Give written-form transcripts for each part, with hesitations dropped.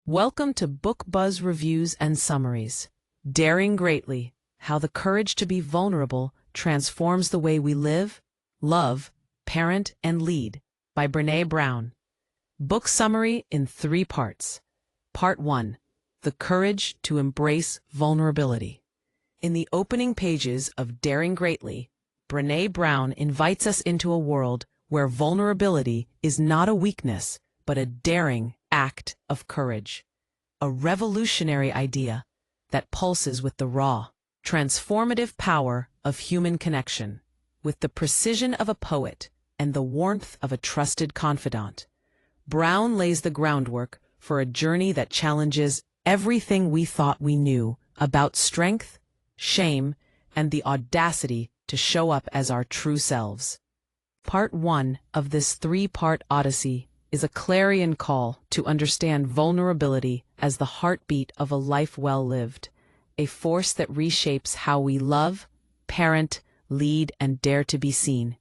Welcome to Book Buzz Reviews and Summaries. Daring Greatly: How the Courage to be Vulnerable Transforms the Way We Live, Love, Parent, and Lead by Brené Brown. Book summary in 3 parts. Part 1. The Courage to Embrace Vulnerability. In the opening pages of Daring Greatly, Brené Brown invites us into a world where vulnerability is not a weakness, but a daring act of courage. A revolutionary idea that pulses with the raw, transformative power of human connection, with the precision of a poet and the warmth of a trusted confidant. Brown lays the groundwork for a journey that challenges everything we thought we knew about strength, shame, and the audacity to show up as our true selves. Part 1 of this 3-part odyssey is a clarion call to understand vulnerability as the heartbeat of a life well lived, a force that reshapes how we love, parent, lead, and dare to be seen.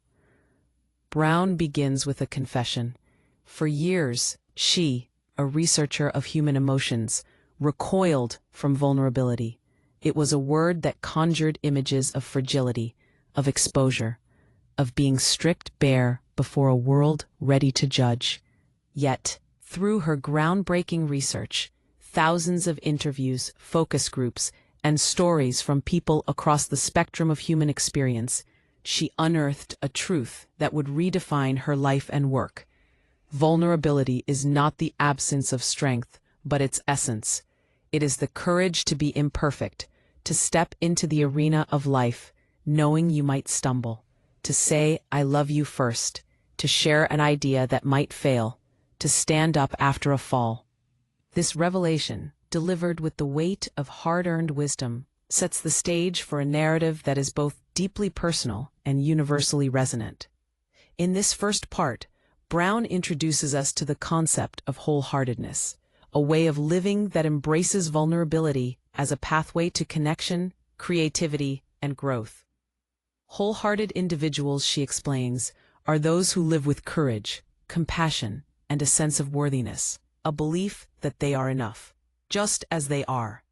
Brown begins with a confession. For years, she, a researcher of human emotions, recoiled from vulnerability. It was a word that conjured images of fragility, of exposure, of being stripped bare before a world ready to judge. Yet, through her groundbreaking research, thousands of interviews, focus groups, and stories from people across the spectrum of human experience, she unearthed a truth that would redefine her life and work. Vulnerability is not the absence of strength, but its essence. It is the courage to be imperfect, to step into the arena of life, knowing you might stumble, to say, "I love you" first, to share an idea that might fail, to stand up after a fall. This revelation, delivered with the weight of hard-earned wisdom, sets the stage for a narrative that is both deeply personal and universally resonant. In this first part, Brown introduces us to the concept of wholeheartedness, a way of living that embraces vulnerability as a pathway to connection, creativity, and growth. Wholehearted individuals, she explains, are those who live with courage, compassion, and a sense of worthiness, a belief that they are enough, just as they are.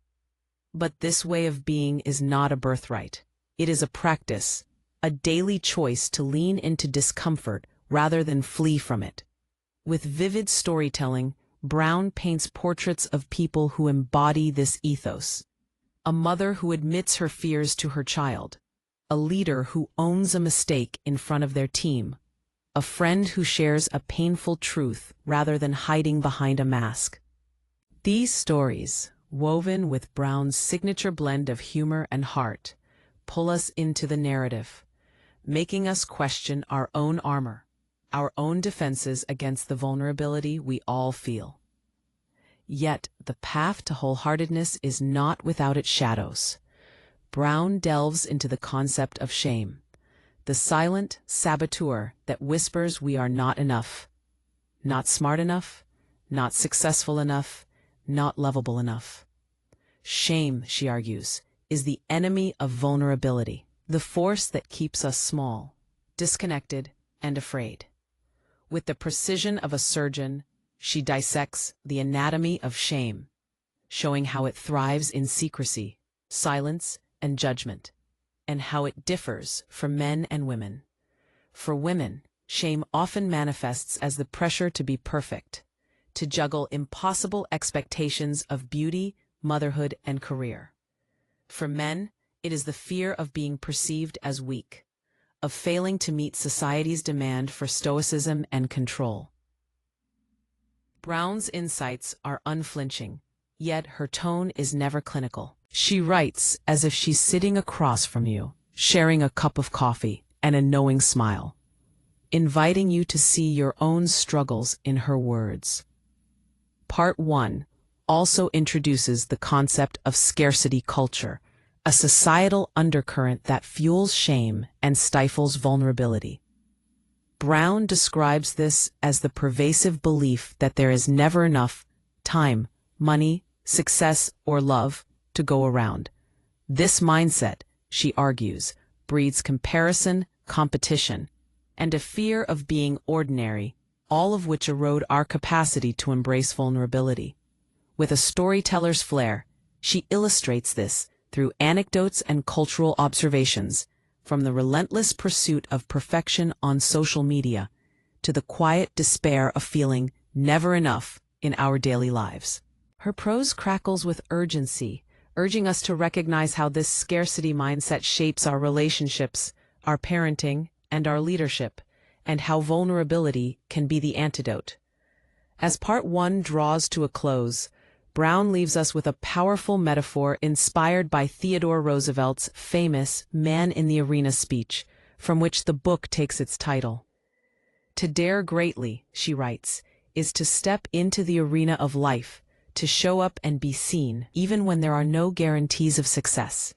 But this way of being is not a birthright. It is a practice, a daily choice to lean into discomfort rather than flee from it. With vivid storytelling, Brown paints portraits of people who embody this ethos. A mother who admits her fears to her child, a leader who owns a mistake in front of their team, a friend who shares a painful truth rather than hiding behind a mask. These stories, woven with Brown's signature blend of humor and heart, pull us into the narrative, making us question our own armor, our own defenses against the vulnerability we all feel. Yet, the path to wholeheartedness is not without its shadows. Brown delves into the concept of shame, the silent saboteur that whispers we are not enough, not smart enough, not successful enough, not lovable enough. Shame, she argues, is the enemy of vulnerability, the force that keeps us small, disconnected, and afraid. With the precision of a surgeon, she dissects the anatomy of shame, showing how it thrives in secrecy, silence, and judgment, and how it differs for men and women. For women, shame often manifests as the pressure to be perfect, to juggle impossible expectations of beauty, motherhood, and career. For men, it is the fear of being perceived as weak, of failing to meet society's demand for stoicism and control. Brown's insights are unflinching, yet her tone is never clinical. She writes as if she's sitting across from you, sharing a cup of coffee and a knowing smile, inviting you to see your own struggles in her words. Part 1 also introduces the concept of scarcity culture, a societal undercurrent that fuels shame and stifles vulnerability. Brown describes this as the pervasive belief that there is never enough time, money, success, or love to go around. This mindset, she argues, breeds comparison, competition, and a fear of being ordinary, all of which erode our capacity to embrace vulnerability. With a storyteller's flair, she illustrates this through anecdotes and cultural observations, from the relentless pursuit of perfection on social media to the quiet despair of feeling never enough in our daily lives. Her prose crackles with urgency, urging us to recognize how this scarcity mindset shapes our relationships, our parenting, and our leadership, and how vulnerability can be the antidote. As part one draws to a close, Brown leaves us with a powerful metaphor inspired by Theodore Roosevelt's famous Man in the Arena speech, from which the book takes its title. To dare greatly, she writes, is to step into the arena of life, to show up and be seen, even when there are no guarantees of success.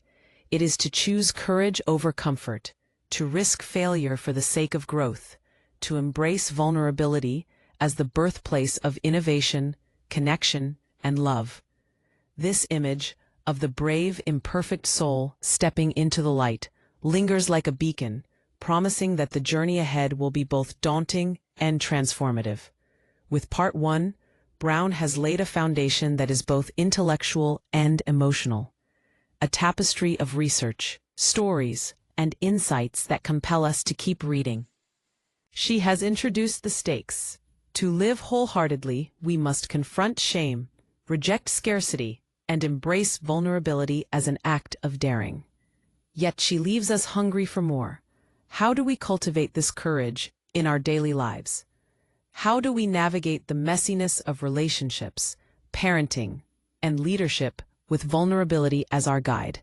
It is to choose courage over comfort, to risk failure for the sake of growth, to embrace vulnerability as the birthplace of innovation, connection, and love. This image of the brave, imperfect soul stepping into the light lingers like a beacon, promising that the journey ahead will be both daunting and transformative. With part one, Brown has laid a foundation that is both intellectual and emotional, a tapestry of research, stories, and insights that compel us to keep reading. She has introduced the stakes. To live wholeheartedly, we must confront shame, reject scarcity, and embrace vulnerability as an act of daring. Yet she leaves us hungry for more. How do we cultivate this courage in our daily lives? How do we navigate the messiness of relationships, parenting, and leadership with vulnerability as our guide?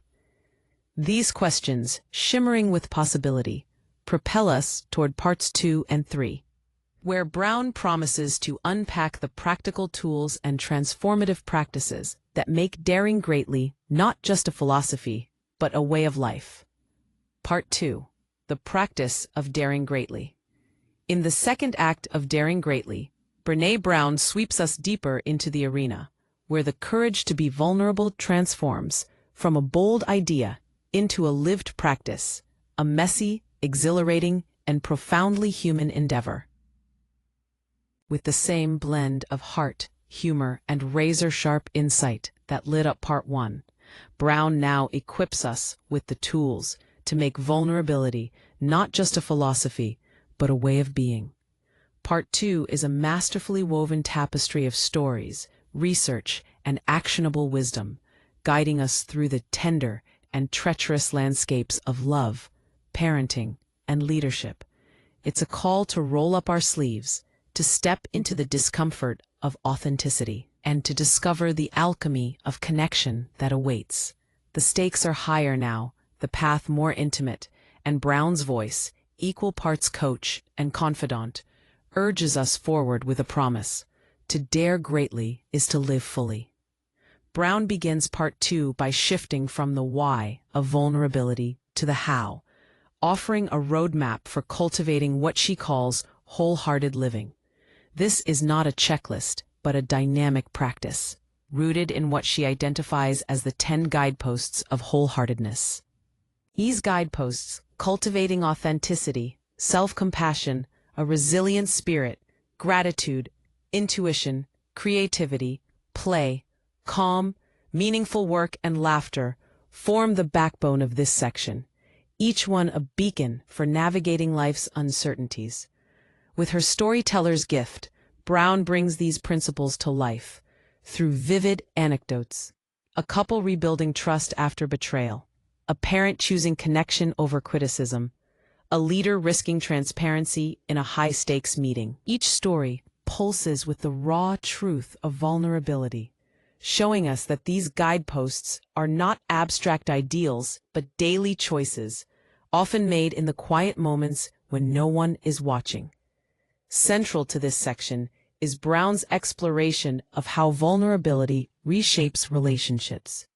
These questions, shimmering with possibility, propel us toward parts 2 and 3, where Brown promises to unpack the practical tools and transformative practices that make daring greatly not just a philosophy, but a way of life. Part 2. The Practice of Daring Greatly. In the second act of Daring Greatly, Brené Brown sweeps us deeper into the arena, where the courage to be vulnerable transforms from a bold idea into a lived practice, a messy, exhilarating, and profoundly human endeavor. With the same blend of heart, humor, and razor-sharp insight that lit up part one, Brown now equips us with the tools to make vulnerability not just a philosophy, but a way of being. Part 2 is a masterfully woven tapestry of stories, research, and actionable wisdom, guiding us through the tender and treacherous landscapes of love, parenting, and leadership. It's a call to roll up our sleeves, to step into the discomfort of authenticity, and to discover the alchemy of connection that awaits. The stakes are higher now, the path more intimate, and Brown's voice, equal parts coach and confidant, urges us forward with a promise. To dare greatly is to live fully. Brown begins part 2 by shifting from the why of vulnerability to the how, offering a roadmap for cultivating what she calls wholehearted living. This is not a checklist, but a dynamic practice, rooted in what she identifies as the 10 guideposts of wholeheartedness. These guideposts, cultivating authenticity, self-compassion, a resilient spirit, gratitude, intuition, creativity, play, calm, meaningful work, and laughter, form the backbone of this section, each one a beacon for navigating life's uncertainties. With her storyteller's gift, Brown brings these principles to life through vivid anecdotes. A couple rebuilding trust after betrayal, a parent choosing connection over criticism, a leader risking transparency in a high-stakes meeting. Each story pulses with the raw truth of vulnerability, showing us that these guideposts are not abstract ideals, but daily choices, often made in the quiet moments when no one is watching. Central to this section is Brown's exploration of how vulnerability reshapes relationships.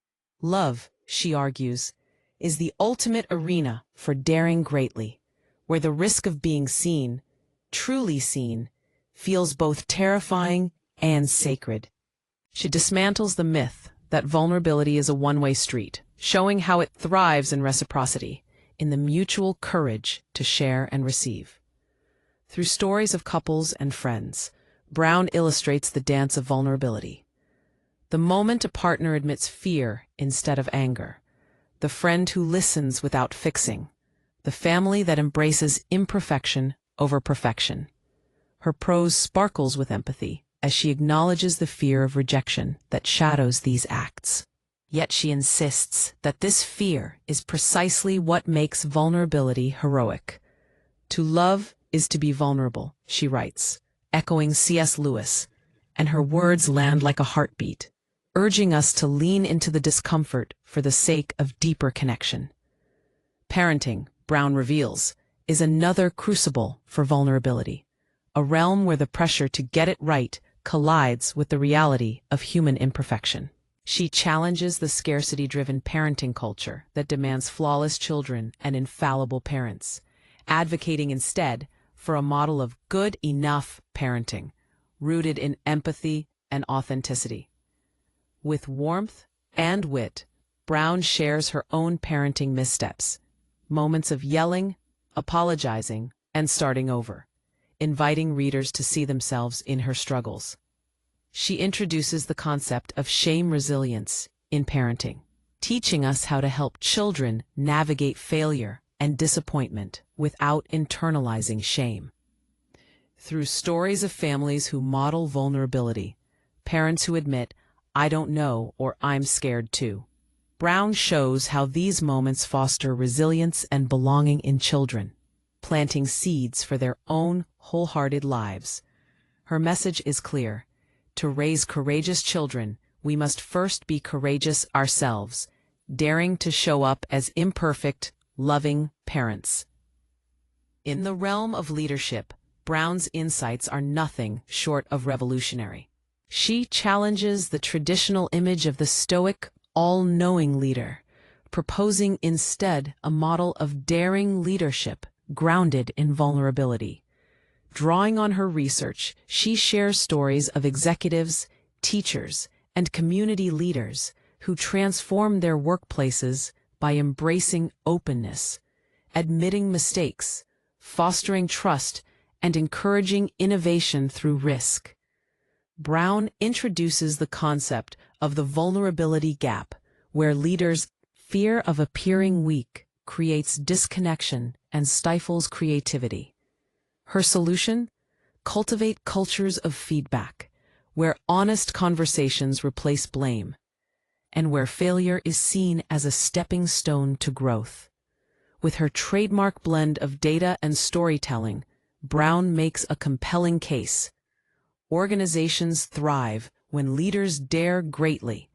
Love, she argues, is the ultimate arena for daring greatly, where the risk of being seen, truly seen, feels both terrifying and sacred. She dismantles the myth that vulnerability is a one-way street, showing how it thrives in reciprocity, in the mutual courage to share and receive. Through stories of couples and friends, Brown illustrates the dance of vulnerability. the moment a partner admits fear instead of anger, the friend who listens without fixing, the family that embraces imperfection over perfection. Her prose sparkles with empathy as she acknowledges the fear of rejection that shadows these acts. Yet she insists that this fear is precisely what makes vulnerability heroic. To love is to be vulnerable, she writes, echoing C.S. Lewis, and her words land like a heartbeat, urging us to lean into the discomfort for the sake of deeper connection. Parenting, Brown reveals, is another crucible for vulnerability, a realm where the pressure to get it right collides with the reality of human imperfection. She challenges the scarcity-driven parenting culture that demands flawless children and infallible parents, advocating instead for a model of good enough parenting, rooted in empathy and authenticity. With warmth and wit, Brown shares her own parenting missteps, moments of yelling, apologizing, and starting over, inviting readers to see themselves in her struggles. She introduces the concept of shame resilience in parenting, teaching us how to help children navigate failure and disappointment without internalizing shame. Through stories of families who model vulnerability, parents who admit, "I don't know," or "I'm scared too," Brown shows how these moments foster resilience and belonging in children, planting seeds for their own wholehearted lives. Her message is clear. To raise courageous children, we must first be courageous ourselves, daring to show up as imperfect, loving parents. In the realm of leadership, Brown's insights are nothing short of revolutionary. She challenges the traditional image of the stoic, all-knowing leader, proposing instead a model of daring leadership grounded in vulnerability. Drawing on her research, she shares stories of executives, teachers, and community leaders who transform their workplaces by embracing openness, admitting mistakes, fostering trust, and encouraging innovation through risk. Brown introduces the concept of the vulnerability gap, where leaders' fear of appearing weak creates disconnection and stifles creativity. Her solution? Cultivate cultures of feedback, where honest conversations replace blame, and where failure is seen as a stepping stone to growth. With her trademark blend of data and storytelling, Brown makes a compelling case. Organizations thrive when leaders dare greatly,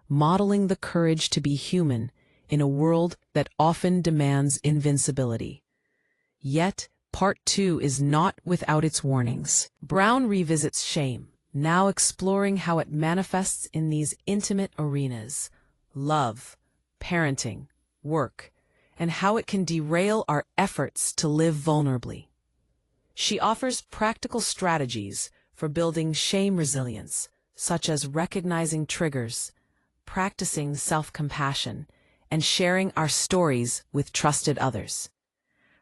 modeling the courage to be human in a world that often demands invincibility. Yet, Part 2 is not without its warnings. Brown revisits shame, now exploring how it manifests in these intimate arenas: love, parenting, work, and how it can derail our efforts to live vulnerably. She offers practical strategies for building shame resilience, such as recognizing triggers, practicing self-compassion, and sharing our stories with trusted others.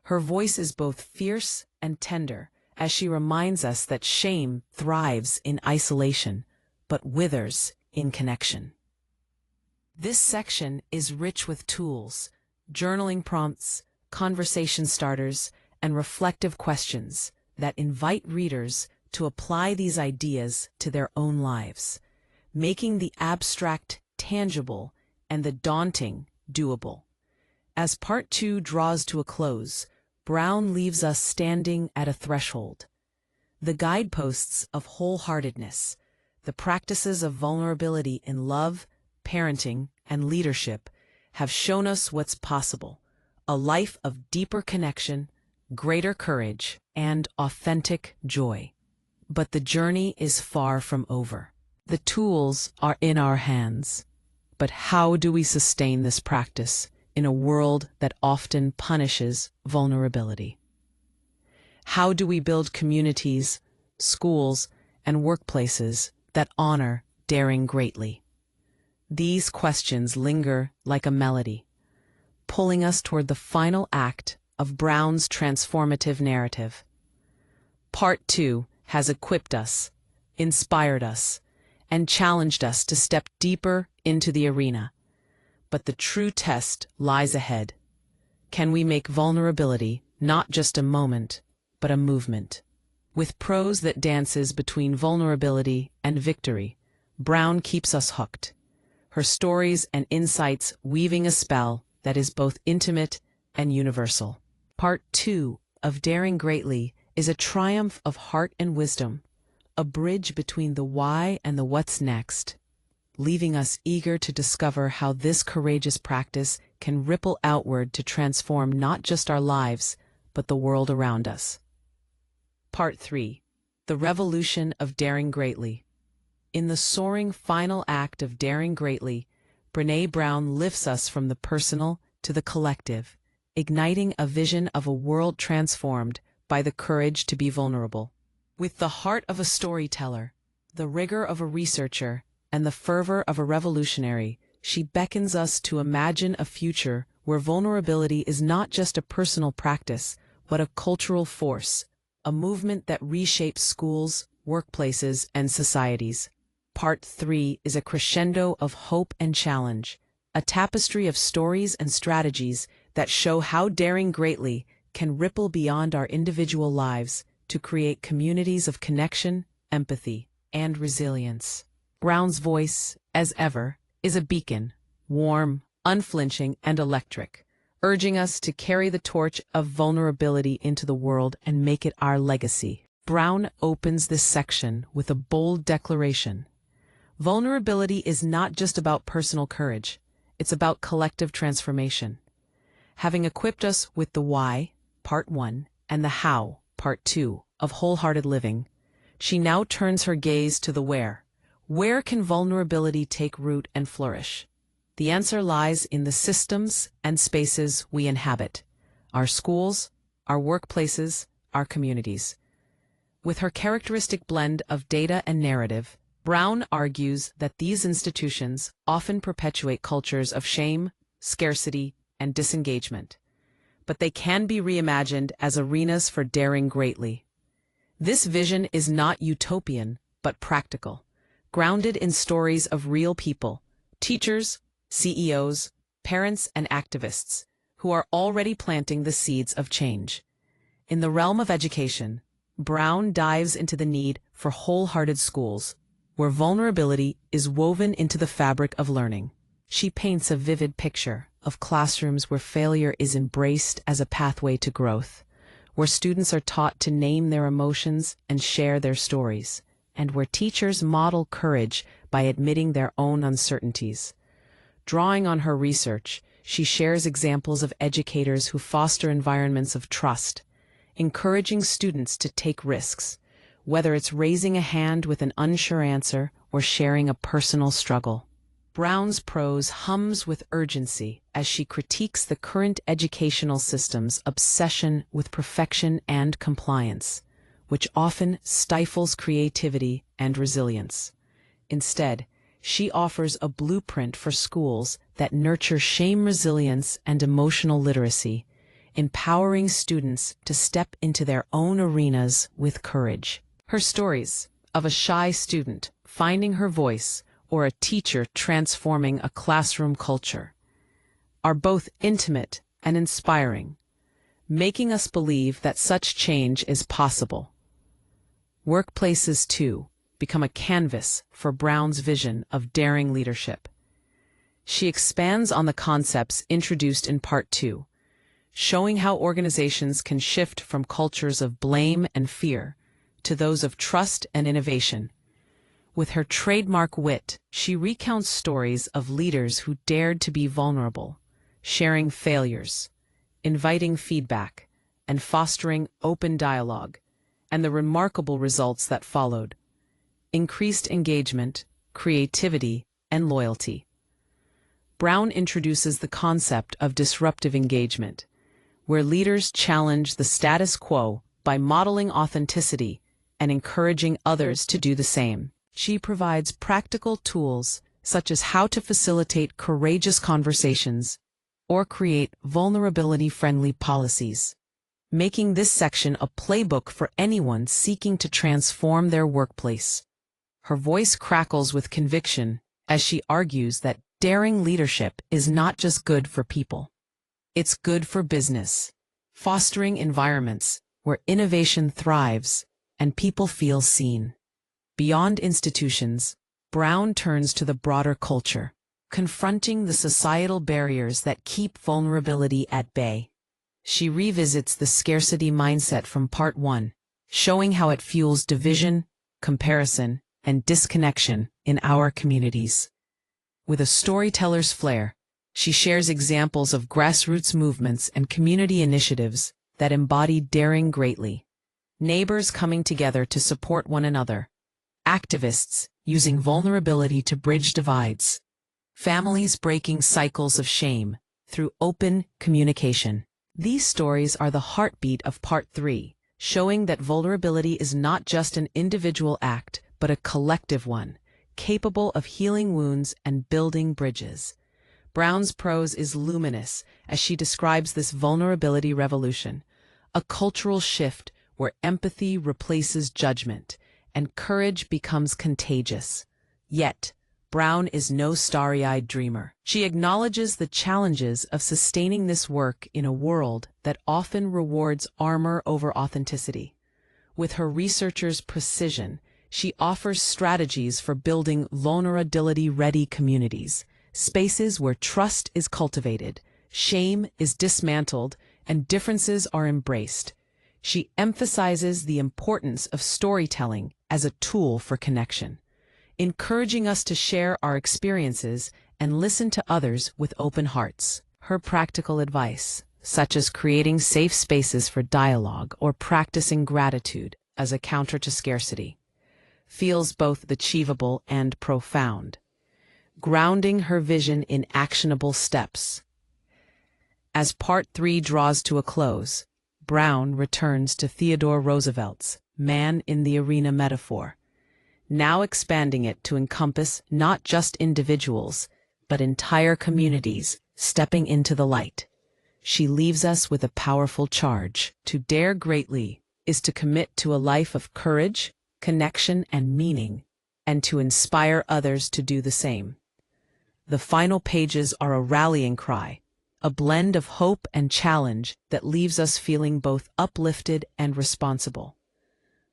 Her voice is both fierce and tender as she reminds us that shame thrives in isolation, but withers in connection. This section is rich with tools, journaling prompts, conversation starters, and reflective questions that invite readers to apply these ideas to their own lives, making the abstract tangible and the daunting doable. As Part 2 draws to a close, Brown leaves us standing at a threshold. The guideposts of wholeheartedness, the practices of vulnerability in love, parenting, and leadership have shown us what's possible: a life of deeper connection, greater courage, and authentic joy. But the journey is far from over. The tools are in our hands. But how do we sustain this practice in a world that often punishes vulnerability? How do we build communities, schools, and workplaces that honor daring greatly? These questions linger like a melody, pulling us toward the final act of Brown's transformative narrative. Part 2 has equipped us, inspired us, and challenged us to step deeper into the arena. But the true test lies ahead. Can we make vulnerability not just a moment, but a movement? With prose that dances between vulnerability and victory, Brown keeps us hooked. Her stories and insights weaving a spell that is both intimate and universal. Part 2 of Daring Greatly is a triumph of heart and wisdom, a bridge between the why and the what's next, leaving us eager to discover how this courageous practice can ripple outward to transform not just our lives, but the world around us. Part 3. The Revolution of Daring Greatly. In the soaring final act of Daring Greatly, Brené Brown lifts us from the personal to the collective, igniting a vision of a world transformed by the courage to be vulnerable. With the heart of a storyteller, the rigor of a researcher, and the fervor of a revolutionary, she beckons us to imagine a future where vulnerability is not just a personal practice, but a cultural force, a movement that reshapes schools, workplaces, and societies. Part 3 is a crescendo of hope and challenge, a tapestry of stories and strategies that show how Daring Greatly can ripple beyond our individual lives to create communities of connection, empathy, and resilience. Brown's voice, as ever, is a beacon, warm, unflinching, and electric, urging us to carry the torch of vulnerability into the world and make it our legacy. Brown opens this section with a bold declaration. Vulnerability is not just about personal courage, it's about collective transformation. Having equipped us with the why, Part 1, and the how, Part 2, of wholehearted living, she now turns her gaze to the where. Where can vulnerability take root and flourish? The answer lies in the systems and spaces we inhabit, our schools, our workplaces, our communities. With her characteristic blend of data and narrative, Brown argues that these institutions often perpetuate cultures of shame, scarcity, and disengagement, but they can be reimagined as arenas for daring greatly. This vision is not utopian, but practical, grounded in stories of real people, teachers, CEOs, parents, and activists, who are already planting the seeds of change. In the realm of education, Brown dives into the need for wholehearted schools, where vulnerability is woven into the fabric of learning. She paints a vivid picture of classrooms where failure is embraced as a pathway to growth, where students are taught to name their emotions and share their stories, and where teachers model courage by admitting their own uncertainties. Drawing on her research, she shares examples of educators who foster environments of trust, encouraging students to take risks, whether it's raising a hand with an unsure answer or sharing a personal struggle. Brown's prose hums with urgency as she critiques the current educational system's obsession with perfection and compliance, which often stifles creativity and resilience. Instead, she offers a blueprint for schools that nurture shame resilience and emotional literacy, empowering students to step into their own arenas with courage. Her stories of a shy student finding her voice or a teacher transforming a classroom culture are both intimate and inspiring, making us believe that such change is possible. Workplaces, too, become a canvas for Brown's vision of daring leadership. She expands on the concepts introduced in Part 2, showing how organizations can shift from cultures of blame and fear to those of trust and innovation. With her trademark wit, she recounts stories of leaders who dared to be vulnerable, sharing failures, inviting feedback, and fostering open dialogue, and the remarkable results that followed: increased engagement, creativity, and loyalty. Brown introduces the concept of disruptive engagement, where leaders challenge the status quo by modeling authenticity and encouraging others to do the same. She provides practical tools such as how to facilitate courageous conversations or create vulnerability-friendly policies, making this section a playbook for anyone seeking to transform their workplace. Her voice crackles with conviction as she argues that daring leadership is not just good for people. It's good for business, fostering environments where innovation thrives and people feel seen. Beyond institutions, Brown turns to the broader culture, confronting the societal barriers that keep vulnerability at bay. She revisits the scarcity mindset from Part 1, showing how it fuels division, comparison, and disconnection in our communities. With a storyteller's flair, she shares examples of grassroots movements and community initiatives that embody daring greatly. Neighbors coming together to support one another, activists using vulnerability to bridge divides, families breaking cycles of shame through open communication. These stories are the heartbeat of Part 3, showing that vulnerability is not just an individual act, but a collective one, capable of healing wounds and building bridges. Brown's prose is luminous as she describes this vulnerability revolution, a cultural shift where empathy replaces judgment and courage becomes contagious. Yet, Brown is no starry-eyed dreamer. She acknowledges the challenges of sustaining this work in a world that often rewards armor over authenticity. With her researcher's precision, she offers strategies for building vulnerability-ready communities, spaces where trust is cultivated, shame is dismantled, and differences are embraced. She emphasizes the importance of storytelling as a tool for connection, encouraging us to share our experiences and listen to others with open hearts. Her practical advice, such as creating safe spaces for dialogue or practicing gratitude as a counter to scarcity, feels both achievable and profound, grounding her vision in actionable steps. As Part 3 draws to a close, Brown returns to Theodore Roosevelt's man in the arena metaphor, now expanding it to encompass not just individuals, but entire communities stepping into the light. She leaves us with a powerful charge. To dare greatly is to commit to a life of courage, connection, and meaning, and to inspire others to do the same. The final pages are a rallying cry, a blend of hope and challenge that leaves us feeling both uplifted and responsible.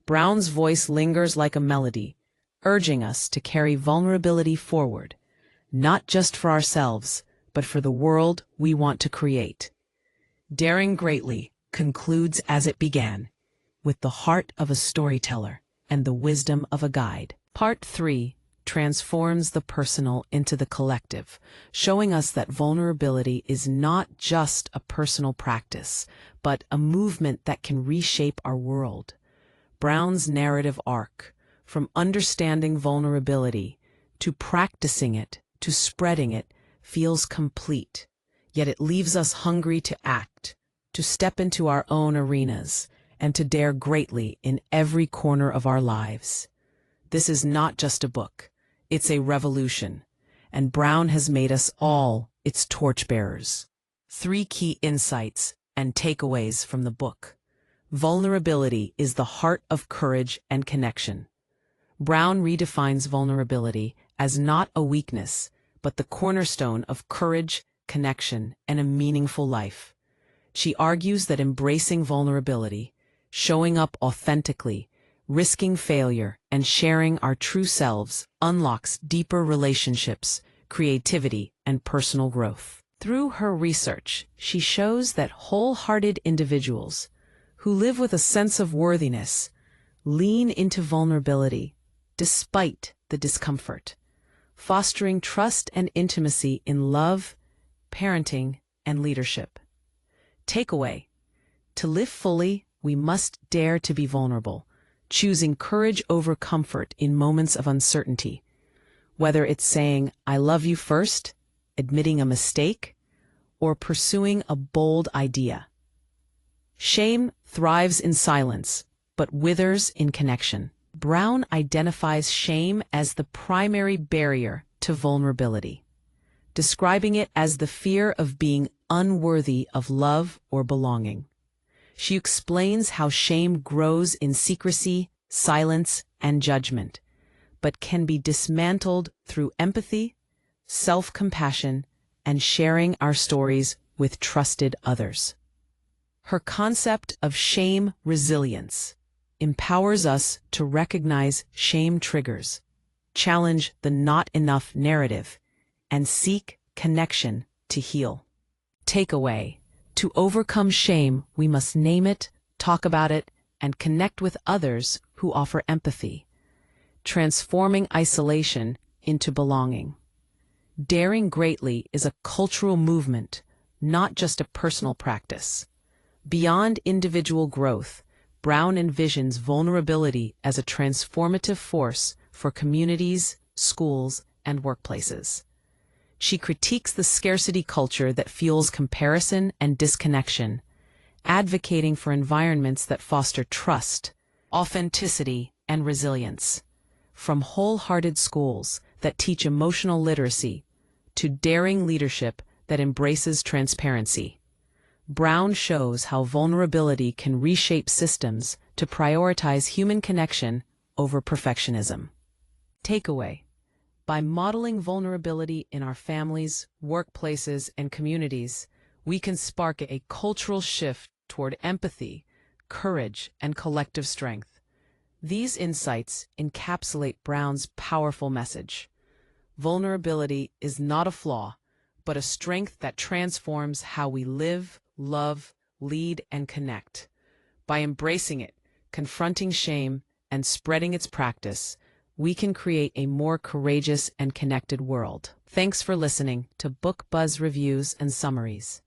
Brown's voice lingers like a melody, urging us to carry vulnerability forward, not just for ourselves, but for the world we want to create. Daring Greatly concludes as it began, with the heart of a storyteller and the wisdom of a guide. Part 3 transforms the personal into the collective, showing us that vulnerability is not just a personal practice, but a movement that can reshape our world. Brown's narrative arc, from understanding vulnerability to practicing it to spreading it, feels complete, yet it leaves us hungry to act, to step into our own arenas, and to dare greatly in every corner of our lives. This is not just a book, it's a revolution, and Brown has made us all its torchbearers. 3 key insights and takeaways from the book. Vulnerability is the heart of courage and connection. Brown redefines vulnerability as not a weakness, but the cornerstone of courage, connection, and a meaningful life. She argues that embracing vulnerability, showing up authentically, risking failure, and sharing our true selves unlocks deeper relationships, creativity, and personal growth. Through her research, she shows that wholehearted individuals who live with a sense of worthiness lean into vulnerability despite the discomfort, fostering trust and intimacy in love, parenting, and leadership. Takeaway: to live fully, we must dare to be vulnerable, choosing courage over comfort in moments of uncertainty. Whether it's saying, "I love you" first, admitting a mistake, or pursuing a bold idea. Shame thrives in silence, but withers in connection. Brown identifies shame as the primary barrier to vulnerability, describing it as the fear of being unworthy of love or belonging. She explains how shame grows in secrecy, silence, and judgment, but can be dismantled through empathy, self-compassion, and sharing our stories with trusted others. Her concept of shame resilience empowers us to recognize shame triggers, challenge the not enough narrative, and seek connection to heal. Takeaway: to overcome shame, we must name it, talk about it, and connect with others who offer empathy, transforming isolation into belonging. Daring greatly is a cultural movement, not just a personal practice. Beyond individual growth, Brown envisions vulnerability as a transformative force for communities, schools, and workplaces. She critiques the scarcity culture that fuels comparison and disconnection, advocating for environments that foster trust, authenticity, and resilience. From wholehearted schools that teach emotional literacy to daring leadership that embraces transparency, Brown shows how vulnerability can reshape systems to prioritize human connection over perfectionism. Takeaway: by modeling vulnerability in our families, workplaces, and communities, we can spark a cultural shift toward empathy, courage, and collective strength. These insights encapsulate Brown's powerful message. Vulnerability is not a flaw, but a strength that transforms how we live, love, lead, and connect. By embracing it, confronting shame, and spreading its practice, we can create a more courageous and connected world. Thanks for listening to Book Buzz Reviews and Summaries.